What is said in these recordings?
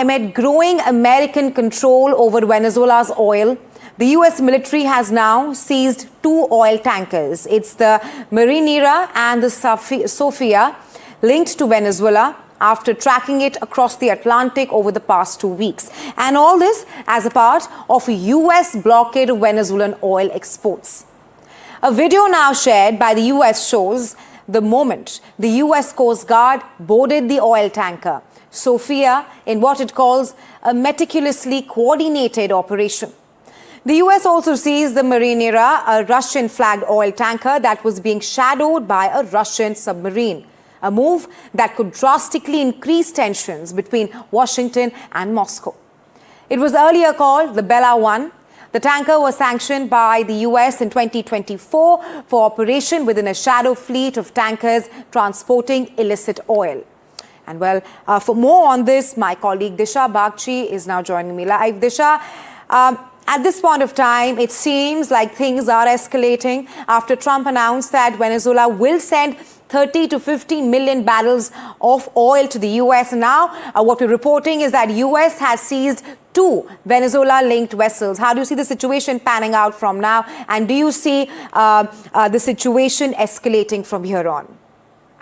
Amid growing American control over Venezuela's oil, the U.S. military has now seized two oil tankers. It's the Marinera and the Sophia, linked to Venezuela after tracking it across the Atlantic over the past 2 weeks. And all this as a part of a U.S. blockade of Venezuelan oil exports. A video now shared by the U.S. shows the moment the U.S. Coast Guard boarded the oil tanker Sophia in what it calls a meticulously coordinated operation. The U.S. also seized the Marinera, a Russian-flagged oil tanker that was being shadowed by a Russian submarine, a move that could drastically increase tensions between Washington and Moscow. It was earlier called the Bella 1. The tanker was sanctioned by the U.S. in 2024 for operation within a shadow fleet of tankers transporting illicit oil. And well, for more on this, my colleague Disha Bagchi is now joining me live. Disha, at this point of time, it seems like things are escalating after Trump announced that Venezuela will send 30 to 50 million barrels of oil to the U.S. Now, what we're reporting is that U.S. has seized two Venezuela-linked vessels. How do you see the situation panning out from now? And do you see the situation escalating from here on?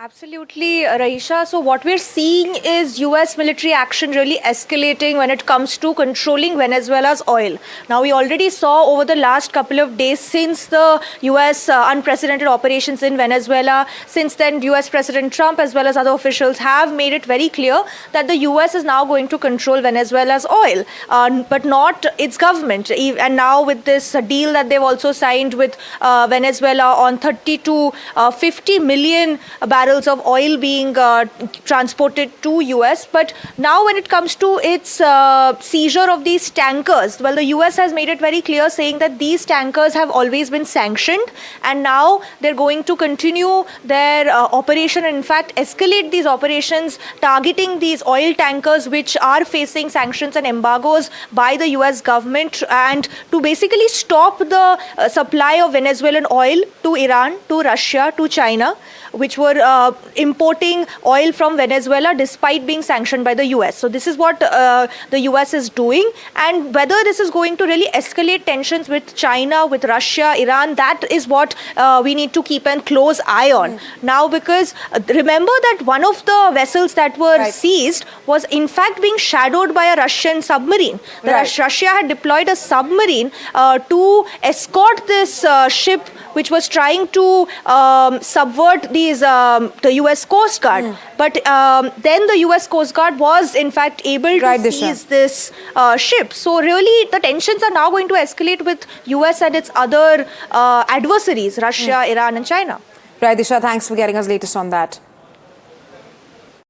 Absolutely, Raisha. So what we're seeing is US military action really escalating when it comes to controlling Venezuela's oil. Now, we already saw over the last couple of days since the US unprecedented operations in Venezuela, since then US President Trump as well as other officials have made it very clear that the US is now going to control Venezuela's oil, but not its government. And now with this deal that they've also signed with Venezuela on 30 to 50 million barrels of oil being transported to US. But now when it comes to its seizure of these tankers, well, the US has made it very clear saying that these tankers have always been sanctioned and now they're going to continue their operation and in fact escalate these operations targeting these oil tankers which are facing sanctions and embargoes by the US government, and to basically stop the supply of Venezuelan oil to Iran, to Russia, to China, which were importing oil from Venezuela despite being sanctioned by the US. So this is what the US is doing, and whether this is going to really escalate tensions with China, with Russia, Iran, that is what we need to keep a close eye on. Now, because remember that one of the vessels that were seized was in fact being shadowed by a Russian submarine. Russia had deployed a submarine to escort this ship which was trying to subvert these the US Coast Guard. But then the US Coast Guard was in fact able to seize this ship. So really the tensions are now going to escalate with US and its other adversaries, Russia, Iran and China. Right, Disha, thanks for getting us latest on that.